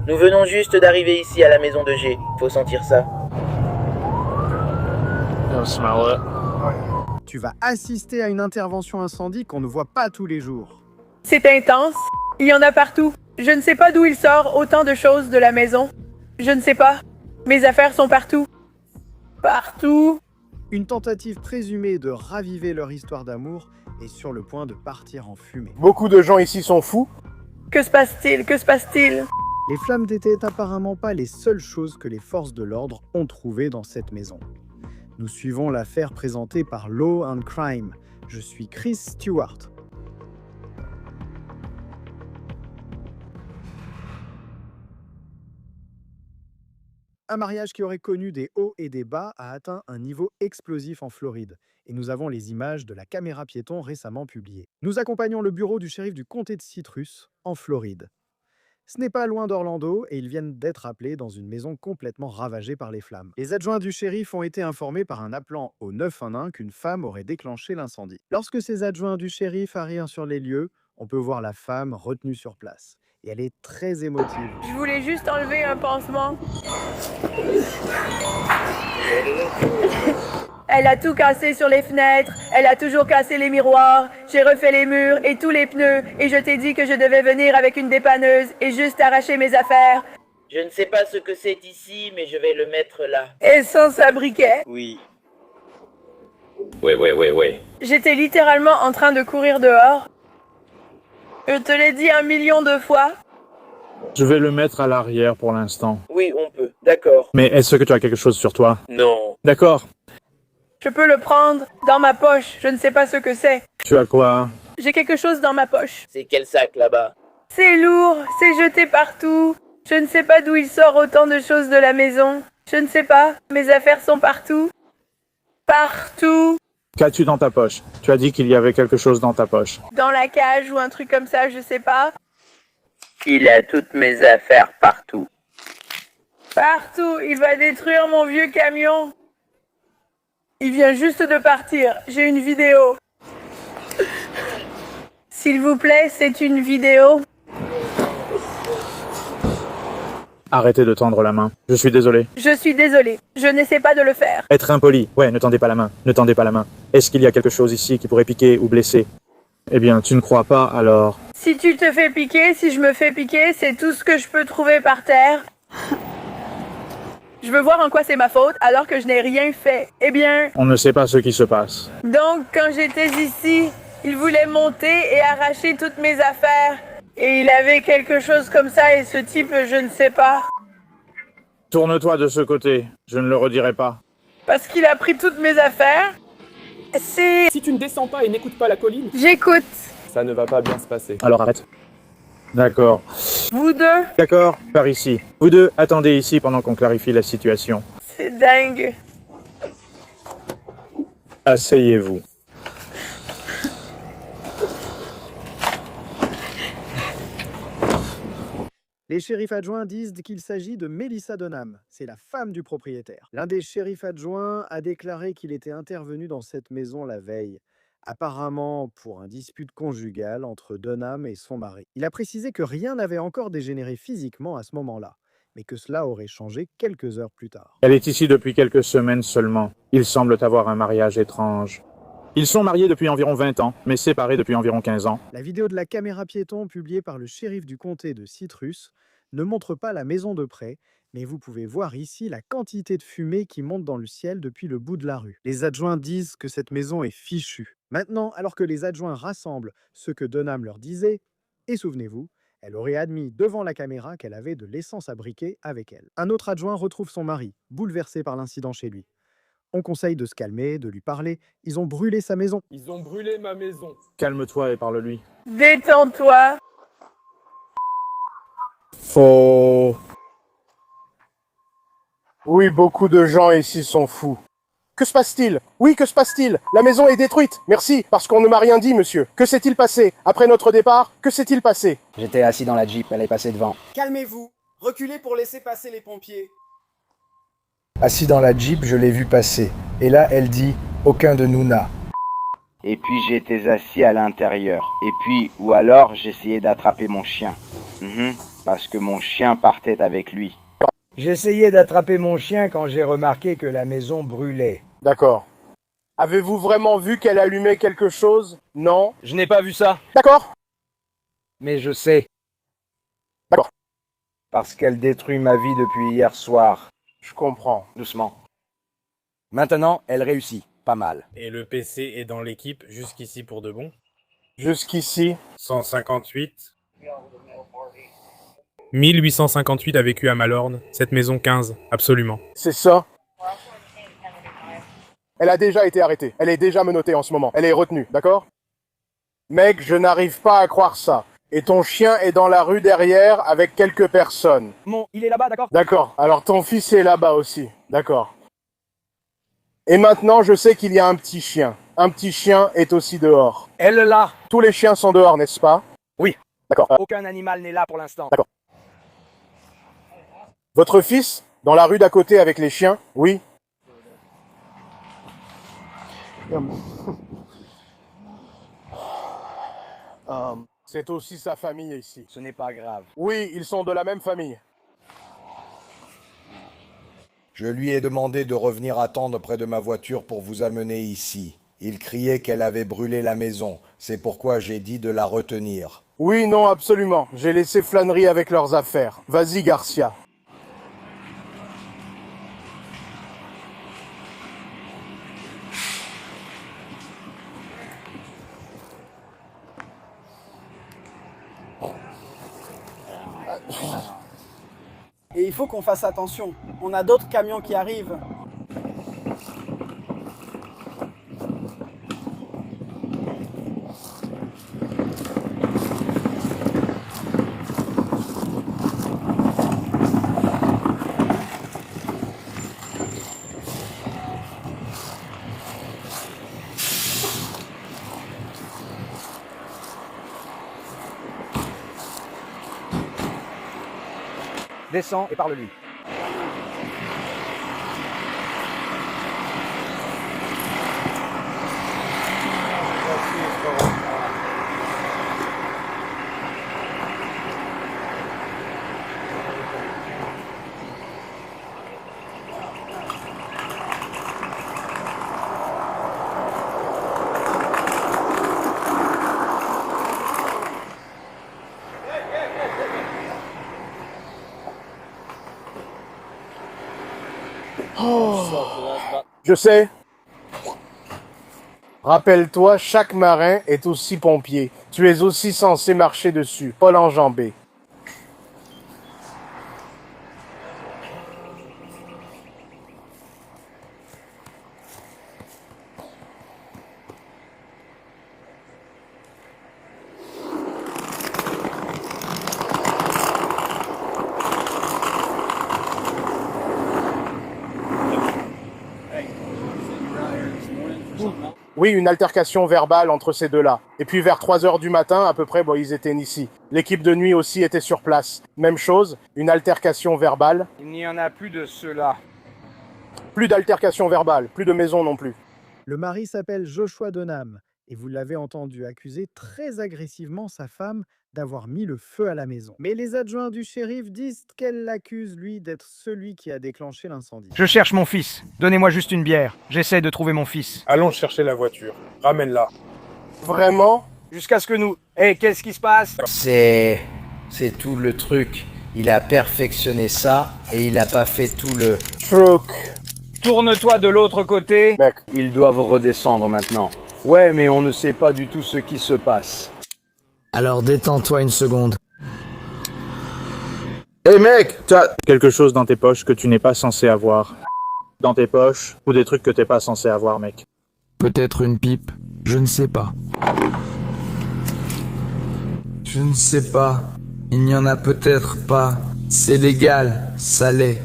Nous venons juste d'arriver ici à la maison de G. Faut sentir ça. Smell it. Tu vas assister à une intervention incendie qu'on ne voit pas tous les jours. C'est intense. Il y en a partout. Je ne sais pas d'où il sort autant de choses de la maison. Je ne sais pas. Mes affaires sont partout. Partout. Une tentative présumée de raviver leur histoire d'amour est sur le point de partir en fumée. Beaucoup de gens ici sont fous. Que se passe-t-il? Que se passe-t-il? Les flammes n'étaient apparemment pas les seules choses que les forces de l'ordre ont trouvées dans cette maison. Nous suivons l'affaire présentée par Law and Crime. Je suis Chris Stewart. Un mariage qui aurait connu des hauts et des bas a atteint un niveau explosif en Floride. Et nous avons les images de la caméra piéton récemment publiées. Nous accompagnons le bureau du shérif du comté de Citrus, en Floride. Ce n'est pas loin d'Orlando et ils viennent d'être appelés dans une maison complètement ravagée par les flammes. Les adjoints du shérif ont été informés par un appelant au 911 qu'une femme aurait déclenché l'incendie. Lorsque ces adjoints du shérif arrivent sur les lieux, on peut voir la femme retenue sur place. Et elle est très émotive. Je voulais juste enlever un pansement. Elle a tout cassé sur les fenêtres, elle a toujours cassé les miroirs, j'ai refait les murs et tous les pneus, et je t'ai dit que je devais venir avec une dépanneuse et juste arracher mes affaires. Je ne sais pas ce que c'est ici, mais je vais le mettre là. Essence à briquet. Oui. Ouais. J'étais littéralement en train de courir dehors. Je te l'ai dit 1 million de fois. Je vais le mettre à l'arrière pour l'instant. Oui, on peut. D'accord. Mais est-ce que tu as quelque chose sur toi? Non. D'accord. Je peux le prendre dans ma poche, je ne sais pas ce que c'est. Tu as quoi? J'ai quelque chose dans ma poche. C'est quel sac là-bas? C'est lourd, c'est jeté partout. Je ne sais pas d'où il sort autant de choses de la maison. Je ne sais pas, mes affaires sont partout. Partout. Qu'as-tu dans ta poche? Tu as dit qu'il y avait quelque chose dans ta poche. Dans la cage ou un truc comme ça, je sais pas. Il a toutes mes affaires partout. Partout, il va détruire mon vieux camion. Il vient juste de partir, j'ai une vidéo. S'il vous plaît, c'est une vidéo. Arrêtez de tendre la main. Je suis désolé. Je suis désolée, je n'essaie pas de le faire. Être impoli. Ouais, ne tendez pas la main. Ne tendez pas la main. Est-ce qu'il y a quelque chose ici qui pourrait piquer ou blesser? Eh bien, tu ne crois pas, alors... Si tu te fais piquer, si je me fais piquer, c'est tout ce que je peux trouver par terre. Je veux voir en quoi c'est ma faute alors que je n'ai rien fait. Eh bien... On ne sait pas ce qui se passe. Donc, quand j'étais ici, il voulait monter et arracher toutes mes affaires. Et il avait quelque chose comme ça et ce type, je ne sais pas. Tourne-toi de ce côté. Je ne le redirai pas. Parce qu'il a pris toutes mes affaires. C'est... Si tu ne descends pas et n'écoutes pas la colline, J'écoute. ça ne va pas bien se passer. Alors arrête. D'accord. Vous deux, D'accord, par ici. Vous deux, attendez ici pendant qu'on clarifie la situation. c'est dingue. Asseyez-vous. Les shérifs adjoints disent qu'il s'agit de Melissa Dunham. C'est la femme du propriétaire. L'un des shérifs adjoints a déclaré qu'il était intervenu dans cette maison la veille, apparemment pour un dispute conjugal entre Dunham et son mari. Il a précisé que rien n'avait encore dégénéré physiquement à ce moment-là, mais que cela aurait changé quelques heures plus tard. Elle est ici depuis quelques semaines seulement. Ils semblent avoir un mariage étrange. Ils sont mariés depuis environ 20 ans, mais séparés depuis environ 15 ans. La vidéo de la caméra piéton publiée par le shérif du comté de Citrus ne montre pas la maison de près, mais vous pouvez voir ici la quantité de fumée qui monte dans le ciel depuis le bout de la rue. Les adjoints disent que cette maison est fichue. Maintenant, alors que les adjoints rassemblent ce que Dunham leur disait, et souvenez-vous, elle aurait admis devant la caméra qu'elle avait de l'essence à briquet avec elle. Un autre adjoint retrouve son mari, bouleversé par l'incident chez lui. On conseille de se calmer, de lui parler. Ils ont brûlé sa maison. Ils ont brûlé ma maison. Calme-toi et parle-lui. Détends-toi. Faux. Oui, beaucoup de gens ici sont fous. Que se passe-t-il? Oui, que se passe-t-il? La maison est détruite. Merci, parce qu'on ne m'a rien dit, monsieur. Que s'est-il passé? Après notre départ, que s'est-il passé? J'étais assis dans la Jeep, elle est passée devant. Calmez-vous. Reculez pour laisser passer les pompiers. Assis dans la Jeep, je l'ai vue passer. Et là, elle dit « Aucun de nous n'a ». Et puis j'étais assis à l'intérieur. Et puis, ou alors, j'essayais d'attraper mon chien. parce que mon chien partait avec lui. J'essayais d'attraper mon chien quand j'ai remarqué que la maison brûlait. D'accord. Avez-vous vraiment vu qu'elle allumait quelque chose? Non? Je n'ai pas vu ça. D'accord. Mais je sais. D'accord. Parce qu'elle détruit ma vie depuis hier soir. Je comprends. Doucement. Maintenant, elle réussit. Pas mal. Et le PC est dans l'équipe jusqu'ici pour de bon. Jusqu'ici. 158. 1858 a vécu à Malorne, cette maison 15, absolument. C'est ça. Elle a déjà été arrêtée. Elle est déjà menottée en ce moment. Elle est retenue, d'accord? Mec, je n'arrive pas à croire ça. Et ton chien est dans la rue derrière avec quelques personnes. Il est là-bas, d'accord? D'accord. Alors ton fils est là-bas aussi. D'accord. Et maintenant, je sais qu'il y a un petit chien. Un petit chien est aussi dehors. Elle là. Tous les chiens sont dehors, n'est-ce pas? Oui. D'accord. Aucun animal n'est là pour l'instant. D'accord. Votre fils, dans la rue d'à côté avec les chiens? Oui. C'est aussi sa famille ici. Ce n'est pas grave. Oui, ils sont de la même famille. Je lui ai demandé de revenir attendre près de ma voiture pour vous amener ici. Il criait qu'elle avait brûlé la maison. C'est pourquoi j'ai dit de la retenir. Oui, non, absolument. J'ai laissé flânerie avec leurs affaires. Vas-y, Garcia. Et il faut qu'on fasse attention. On a d'autres camions qui arrivent. Descends et parle-lui. Je sais. Rappelle-toi, chaque marin est aussi pompier. Tu es aussi censé marcher dessus, pas l'enjamber. Oui, une altercation verbale entre ces deux-là. Et puis vers 3 heures du matin, à peu près, ils étaient ici. L'équipe de nuit aussi était sur place. Même chose, une altercation verbale. Il n'y en a plus de ceux-là. Plus d'altercation verbale, plus de maison non plus. Le mari s'appelle Joshua Dunham et vous l'avez entendu accuser très agressivement sa femme d'avoir mis le feu à la maison. Mais les adjoints du shérif disent qu'elle l'accuse, lui, d'être celui qui a déclenché l'incendie. Je cherche mon fils. Donnez-moi juste une bière. J'essaie de trouver mon fils. Allons chercher la voiture. Ramène-la. Vraiment? Jusqu'à ce que nous... qu'est-ce qui se passe? C'est tout le truc. Il a perfectionné ça et il a pas fait tout le... Truc. Tourne-toi de l'autre côté. Mec. Ils doivent redescendre maintenant. Ouais, mais on ne sait pas du tout ce qui se passe. Alors détends-toi une seconde. Hé mec, tu as quelque chose dans tes poches que tu n'es pas censé avoir. Dans tes poches, ou des trucs que t'es pas censé avoir, mec. Peut-être une pipe, je ne sais pas. Je ne sais pas. Il n'y en a peut-être pas. C'est légal, ça l'est.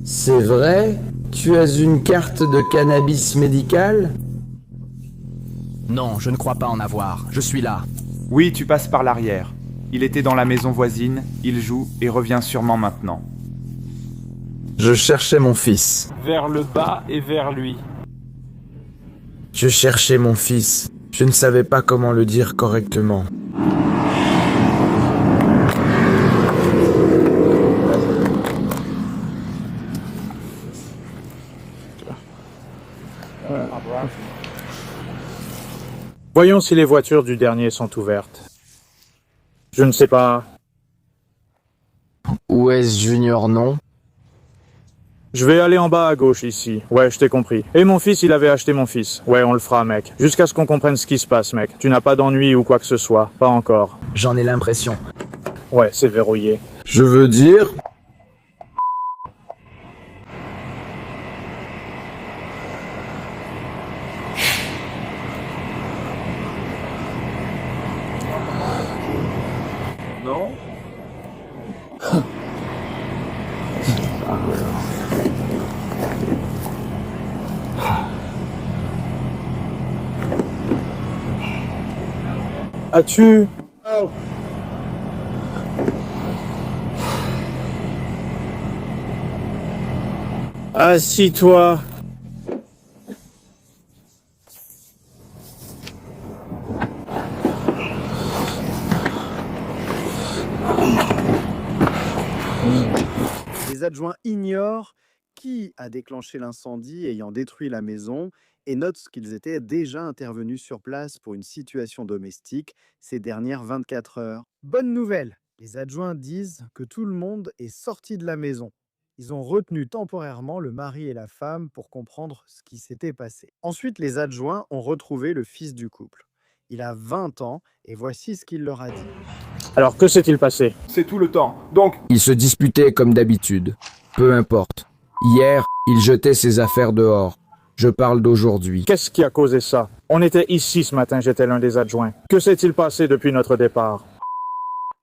C'est vrai? Tu as une carte de cannabis médical? Non, je ne crois pas en avoir. Je suis là. Oui, tu passes par l'arrière. Il était dans la maison voisine, il joue et revient sûrement maintenant. Je cherchais mon fils. Vers le bas et vers lui. Je cherchais mon fils. Je ne savais pas comment le dire correctement. Voyons si les voitures du dernier sont ouvertes. Je ne sais pas. Où est-ce Junior, non? Je vais aller en bas à gauche ici. Ouais, je t'ai compris. Et mon fils, il avait acheté mon fils. Ouais, on le fera, mec. Jusqu'à ce qu'on comprenne ce qui se passe, mec. Tu n'as pas d'ennui ou quoi que ce soit. Pas encore. J'en ai l'impression. Ouais, c'est verrouillé. Je veux dire... Non? As-tu... Assis-toi. Les adjoints ignorent qui a déclenché l'incendie ayant détruit la maison et notent qu'ils étaient déjà intervenus sur place pour une situation domestique ces dernières 24 heures. Bonne nouvelle, les adjoints disent que tout le monde est sorti de la maison. Ils ont retenu temporairement le mari et la femme pour comprendre ce qui s'était passé. Ensuite, les adjoints ont retrouvé le fils du couple. Il a 20 ans et voici ce qu'il leur a dit. Alors, que s'est-il passé? C'est tout le temps. Donc, Ils se disputaient comme d'habitude. Peu importe. Hier, il jetait ses affaires dehors. Je parle d'aujourd'hui. Qu'est-ce qui a causé ça? On était ici ce matin, j'étais l'un des adjoints. Que s'est-il passé depuis notre départ?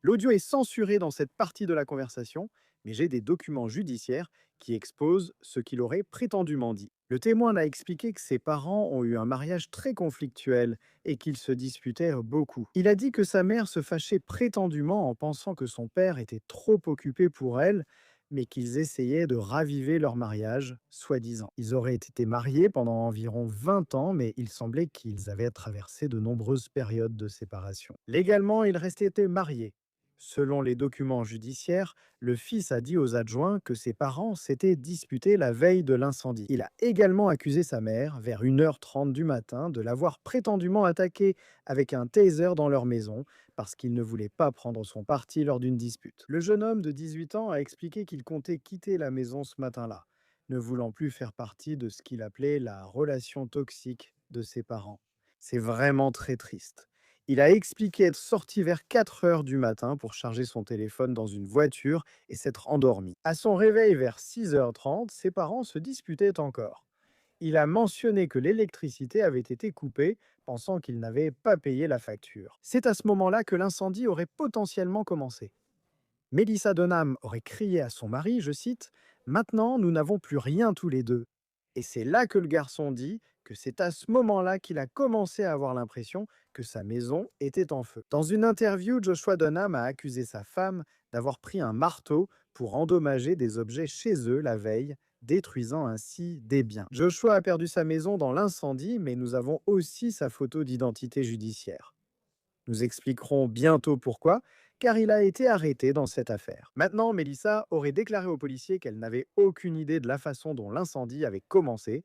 L'audio est censuré dans cette partie de la conversation, mais j'ai des documents judiciaires qui exposent ce qu'il aurait prétendument dit. Le témoin a expliqué que ses parents ont eu un mariage très conflictuel et qu'ils se disputaient beaucoup. Il a dit que sa mère se fâchait prétendument en pensant que son père était trop occupé pour elle, mais qu'ils essayaient de raviver leur mariage, soi-disant. Ils auraient été mariés pendant environ 20 ans, mais il semblait qu'ils avaient traversé de nombreuses périodes de séparation. Légalement, ils restaient mariés. Selon les documents judiciaires, le fils a dit aux adjoints que ses parents s'étaient disputés la veille de l'incendie. Il a également accusé sa mère, vers 1h30 du matin, de l'avoir prétendument attaqué avec un taser dans leur maison parce qu'il ne voulait pas prendre son parti lors d'une dispute. Le jeune homme de 18 ans a expliqué qu'il comptait quitter la maison ce matin-là, ne voulant plus faire partie de ce qu'il appelait la relation toxique de ses parents. C'est vraiment très triste. Il a expliqué être sorti vers 4 heures du matin pour charger son téléphone dans une voiture et s'être endormi. À son réveil vers 6h30, ses parents se disputaient encore. Il a mentionné que l'électricité avait été coupée, pensant qu'il n'avait pas payé la facture. C'est à ce moment-là que l'incendie aurait potentiellement commencé. Melissa Dunham aurait crié à son mari, je cite, « Maintenant, nous n'avons plus rien tous les deux ». Et c'est là que le garçon dit que c'est à ce moment-là qu'il a commencé à avoir l'impression que sa maison était en feu. Dans une interview, Joshua Dunham a accusé sa femme d'avoir pris un marteau pour endommager des objets chez eux la veille, détruisant ainsi des biens. Joshua a perdu sa maison dans l'incendie, mais nous avons aussi sa photo d'identité judiciaire. Nous expliquerons bientôt pourquoi, car il a été arrêté dans cette affaire. Maintenant, Melissa aurait déclaré aux policiers qu'elle n'avait aucune idée de la façon dont l'incendie avait commencé,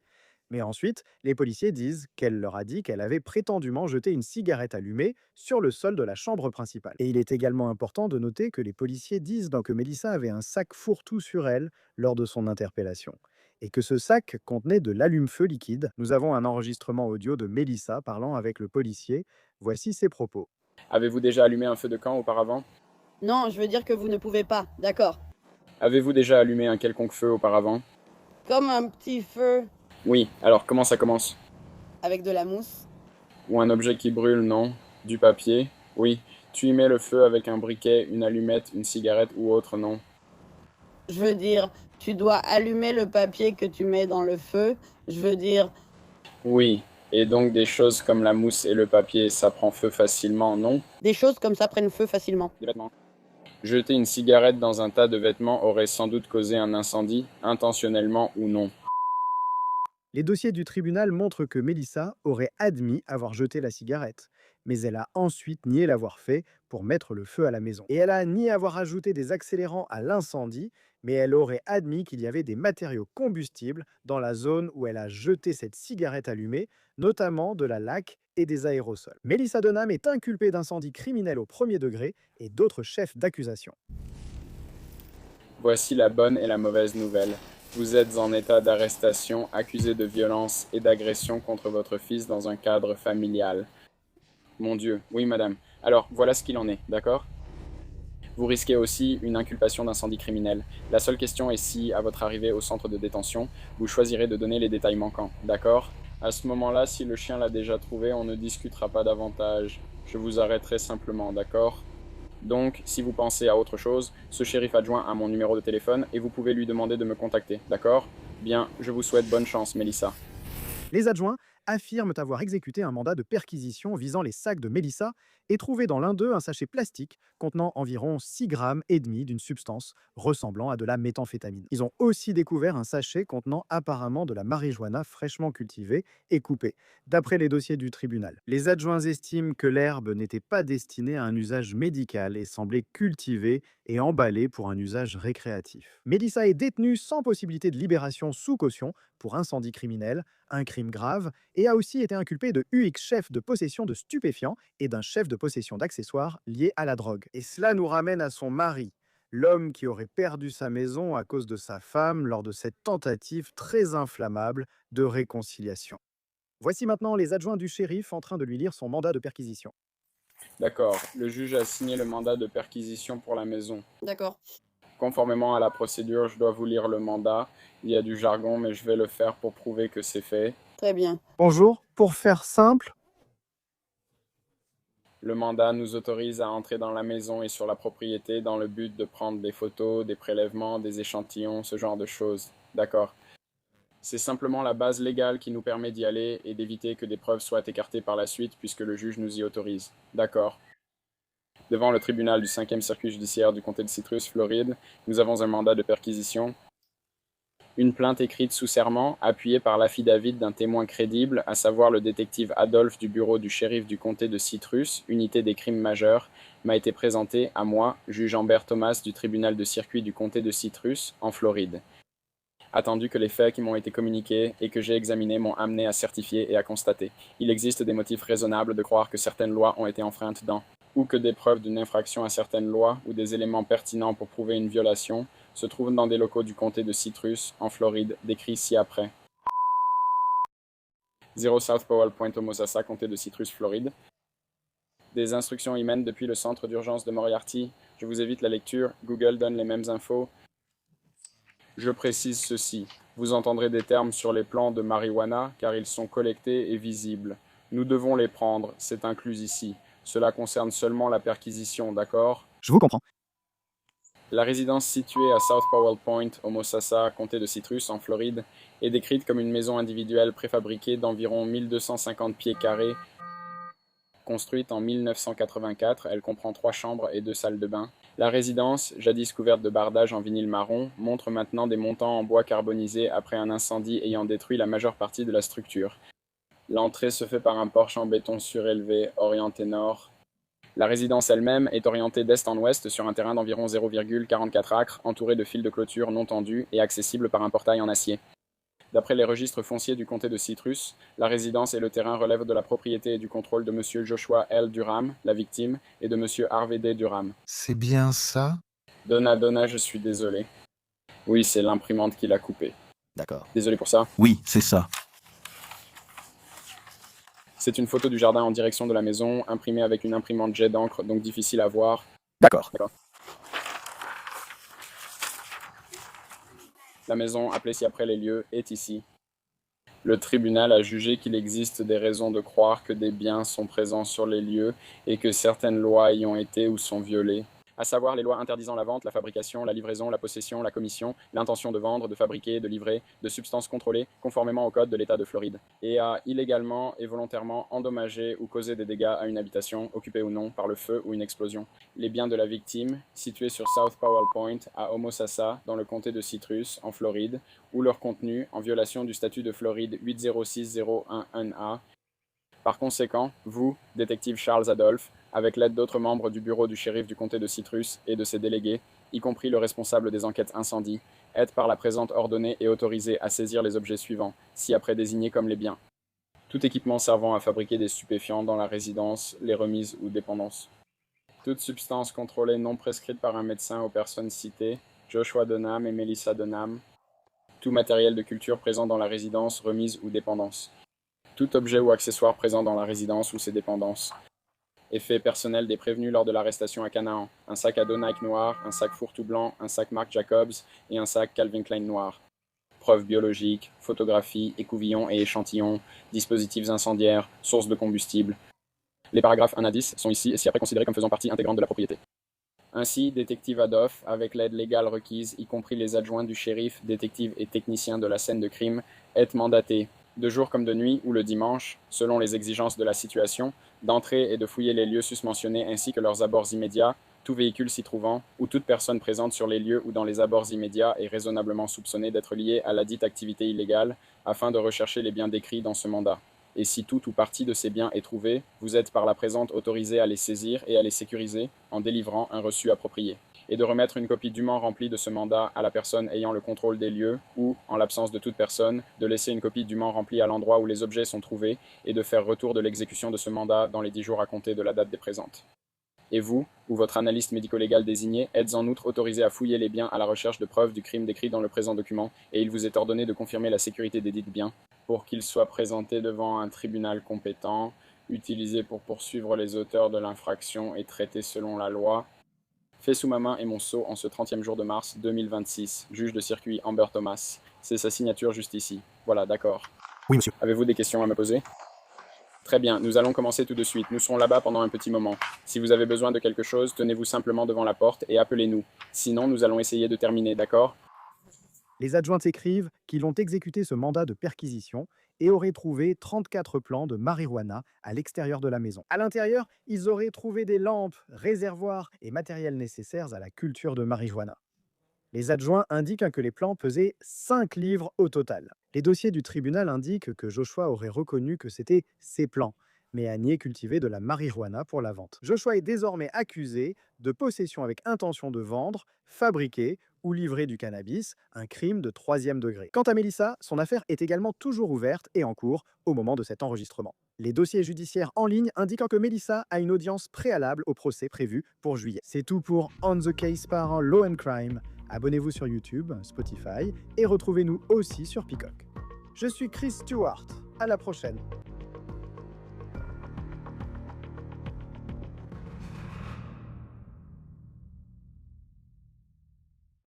mais ensuite, les policiers disent qu'elle leur a dit qu'elle avait prétendument jeté une cigarette allumée sur le sol de la chambre principale. Et il est également important de noter que les policiers disent que Melissa avait un sac fourre-tout sur elle lors de son interpellation, et que ce sac contenait de l'allume-feu liquide. Nous avons un enregistrement audio de Melissa parlant avec le policier. Voici ses propos. Avez-vous déjà allumé un feu de camp auparavant? Non, je veux dire que vous ne pouvez pas, d'accord. Avez-vous déjà allumé un quelconque feu auparavant? Comme un petit feu. Oui, alors comment ça commence? Avec de la mousse. Ou un objet qui brûle, non? Du papier? Oui. Tu y mets le feu avec un briquet, une allumette, une cigarette ou autre, non? Je veux dire, tu dois allumer le papier que tu mets dans le feu. Je veux dire... Oui. Et donc des choses comme la mousse et le papier, ça prend feu facilement, non? Des choses comme ça prennent feu facilement. Des vêtements. Jeter une cigarette dans un tas de vêtements aurait sans doute causé un incendie, intentionnellement ou non. Les dossiers du tribunal montrent que Melissa aurait admis avoir jeté la cigarette, mais elle a ensuite nié l'avoir fait pour mettre le feu à la maison. Et elle a nié avoir ajouté des accélérants à l'incendie, mais elle aurait admis qu'il y avait des matériaux combustibles dans la zone où elle a jeté cette cigarette allumée, notamment de la laque et des aérosols. Melissa Dunham est inculpée d'incendie criminel au premier degré et d'autres chefs d'accusation. Voici la bonne et la mauvaise nouvelle. Vous êtes en état d'arrestation, accusé de violence et d'agression contre votre fils dans un cadre familial. Mon Dieu, oui madame. Alors, voilà ce qu'il en est, d'accord ? Vous risquez aussi une inculpation d'incendie criminel. La seule question est si, à votre arrivée au centre de détention, vous choisirez de donner les détails manquants, d'accord ? À ce moment-là, si le chien l'a déjà trouvé, on ne discutera pas davantage. Je vous arrêterai simplement, d'accord ? Donc, si vous pensez à autre chose, ce shérif adjoint a mon numéro de téléphone et vous pouvez lui demander de me contacter, d'accord ? Bien, je vous souhaite bonne chance, Melissa. Les adjoints affirment avoir exécuté un mandat de perquisition visant les sacs de Melissa et trouvé dans l'un d'eux un sachet plastique contenant environ 6,5 grammes d'une substance ressemblant à de la méthamphétamine. Ils ont aussi découvert un sachet contenant apparemment de la marijuana fraîchement cultivée et coupée, d'après les dossiers du tribunal. Les adjoints estiment que l'herbe n'était pas destinée à un usage médical et semblait cultivée et emballée pour un usage récréatif. Melissa est détenue sans possibilité de libération sous caution pour incendie criminel, un crime grave, et a aussi été inculpée de UX chef de possession de stupéfiants et d'un chef de possession d'accessoires liés à la drogue. Et cela nous ramène à son mari, l'homme qui aurait perdu sa maison à cause de sa femme lors de cette tentative très inflammable de réconciliation. Voici maintenant les adjoints du shérif en train de lui lire son mandat de perquisition. D'accord, le juge a signé le mandat de perquisition pour la maison. D'accord. Conformément à la procédure, je dois vous lire le mandat. Il y a du jargon, mais je vais le faire pour prouver que c'est fait. Très bien. Bonjour, pour faire simple, Le mandat nous autorise à entrer dans la maison et sur la propriété dans le but de prendre des photos, des prélèvements, des échantillons, ce genre de choses. D'accord. C'est simplement la base légale qui nous permet d'y aller et d'éviter que des preuves soient écartées par la suite puisque le juge nous y autorise. D'accord. Devant le tribunal du 5e circuit judiciaire du comté de Citrus, Floride, nous avons un mandat de perquisition. Une plainte écrite sous serment, appuyée par l'affidavit d'un témoin crédible, à savoir le détective Adolphe du bureau du shérif du comté de Citrus, unité des crimes majeurs, m'a été présentée à moi, juge Amber Thomas du tribunal de circuit du comté de Citrus, en Floride. Attendu que les faits qui m'ont été communiqués et que j'ai examinés m'ont amené à certifier et à constater. Il existe des motifs raisonnables de croire que certaines lois ont été enfreintes dans, ou que des preuves d'une infraction à certaines lois ou des éléments pertinents pour prouver une violation se trouvent dans des locaux du comté de Citrus, en Floride, décrits ci-après. 0 South Powell Point, Homosassa, comté de Citrus, Floride. Des instructions y mènent depuis le centre d'urgence de Moriarty. Je vous évite la lecture, Google donne les mêmes infos. Je précise ceci. Vous entendrez des termes sur les plans de marijuana, car ils sont collectés et visibles. Nous devons les prendre, c'est inclus ici. Cela concerne seulement la perquisition, d'accord ? Je vous comprends. La résidence située à South Powell Point, Homosassa, comté de Citrus, en Floride, est décrite comme une maison individuelle préfabriquée d'environ 1250 pieds carrés. Construite en 1984, elle comprend 3 chambres et 2 salles de bain. La résidence, jadis couverte de bardage en vinyle marron, montre maintenant des montants en bois carbonisé après un incendie ayant détruit la majeure partie de la structure. L'entrée se fait par un porche en béton surélevé, orienté nord. La résidence elle-même est orientée d'est en ouest sur un terrain d'environ 0,44 acres, entouré de fils de clôture non tendus et accessible par un portail en acier. D'après les registres fonciers du comté de Citrus, la résidence et le terrain relèvent de la propriété et du contrôle de M. Joshua L. Durham, la victime, et de M. Harvey D. Durham. C'est bien ça ? Donna, je suis désolé. Oui, c'est l'imprimante qui l'a coupé. D'accord. Désolé pour ça. Oui, c'est ça. C'est une photo du jardin en direction de la maison, imprimée avec une imprimante jet d'encre, donc difficile à voir. D'accord. La maison, appelée ci-après les lieux, est ici. Le tribunal a jugé qu'il existe des raisons de croire que des biens sont présents sur les lieux et que certaines lois y ont été ou sont violées, à savoir les lois interdisant la vente, la fabrication, la livraison, la possession, la commission, l'intention de vendre, de fabriquer, de livrer, de substances contrôlées, conformément au code de l'État de Floride, et a illégalement et volontairement endommagé ou causé des dégâts à une habitation, occupée ou non par le feu ou une explosion. Les biens de la victime, situés sur South Powell Point, à Homosassa, dans le comté de Citrus, en Floride, ou leur contenu, en violation du statut de Floride 806011A. Par conséquent, vous, détective Charles Adolphe, avec l'aide d'autres membres du bureau du shérif du comté de Citrus et de ses délégués, y compris le responsable des enquêtes incendie, êtes par la présente ordonnée et autorisé à saisir les objets suivants, ci-après désignés comme les biens. Tout équipement servant à fabriquer des stupéfiants dans la résidence, les remises ou dépendances. Toute substance contrôlée non prescrite par un médecin aux personnes citées, Joshua Dunham et Melissa Dunham. Tout matériel de culture présent dans la résidence, remise ou dépendance. Tout objet ou accessoire présent dans la résidence ou ses dépendances. Effet personnel des prévenus lors de l'arrestation à Canaan. Un sac à dos Nike noir, un sac fourre-tout blanc, un sac Marc Jacobs et un sac Calvin Klein noir. Preuves biologiques, photographies, écouvillons et échantillons, dispositifs incendiaires, sources de combustible. Les paragraphes 1 à 10 sont ici et ci-après considérés comme faisant partie intégrante de la propriété. Ainsi, détective Adolphe, avec l'aide légale requise, y compris les adjoints du shérif, détectives et techniciens de la scène de crime, est mandaté, de jour comme de nuit ou le dimanche, selon les exigences de la situation, d'entrer et de fouiller les lieux susmentionnés ainsi que leurs abords immédiats, tout véhicule s'y trouvant, ou toute personne présente sur les lieux ou dans les abords immédiats est raisonnablement soupçonnée d'être liée à la dite activité illégale, afin de rechercher les biens décrits dans ce mandat. Et si tout ou partie de ces biens est trouvé, vous êtes par la présente autorisé à les saisir et à les sécuriser en délivrant un reçu approprié, et de remettre une copie dûment remplie de ce mandat à la personne ayant le contrôle des lieux, ou, en l'absence de toute personne, de laisser une copie dûment remplie à l'endroit où les objets sont trouvés, et de faire retour de l'exécution de ce mandat dans les 10 jours à compter de la date des présentes. Et vous, ou votre analyste médico-légal désigné, êtes en outre autorisé à fouiller les biens à la recherche de preuves du crime décrit dans le présent document, et il vous est ordonné de confirmer la sécurité des dites biens, pour qu'ils soient présentés devant un tribunal compétent, utilisés pour poursuivre les auteurs de l'infraction et traités selon la loi. Fait sous ma main et mon sceau en ce 30e jour de mars 2026. Juge de circuit Amber Thomas. C'est sa signature juste ici. Voilà, d'accord. Oui, monsieur. Avez-vous des questions à me poser ? Très bien, nous allons commencer tout de suite. Nous serons là-bas pendant un petit moment. Si vous avez besoin de quelque chose, tenez-vous simplement devant la porte et appelez-nous. Sinon, nous allons essayer de terminer, d'accord ? Les adjointes écrivent qu'ils ont exécuté ce mandat de perquisition et auraient trouvé 34 plants de marijuana à l'extérieur de la maison. À l'intérieur, ils auraient trouvé des lampes, réservoirs et matériel nécessaires à la culture de marijuana. Les adjoints indiquent que les plants pesaient 5 livres au total. Les dossiers du tribunal indiquent que Joshua aurait reconnu que c'était ses plants, mais a nié cultiver de la marijuana pour la vente. Joshua est désormais accusé de possession avec intention de vendre, fabriquer ou livrer du cannabis, un crime de 3e degré. Quant à Melissa, son affaire est également toujours ouverte et en cours au moment de cet enregistrement. Les dossiers judiciaires en ligne indiquant que Melissa a une audience préalable au procès prévu pour juillet. C'est tout pour On the Case par Law and Crime. Abonnez-vous sur YouTube, Spotify et retrouvez-nous aussi sur Peacock. Je suis Chris Stewart. À la prochaine.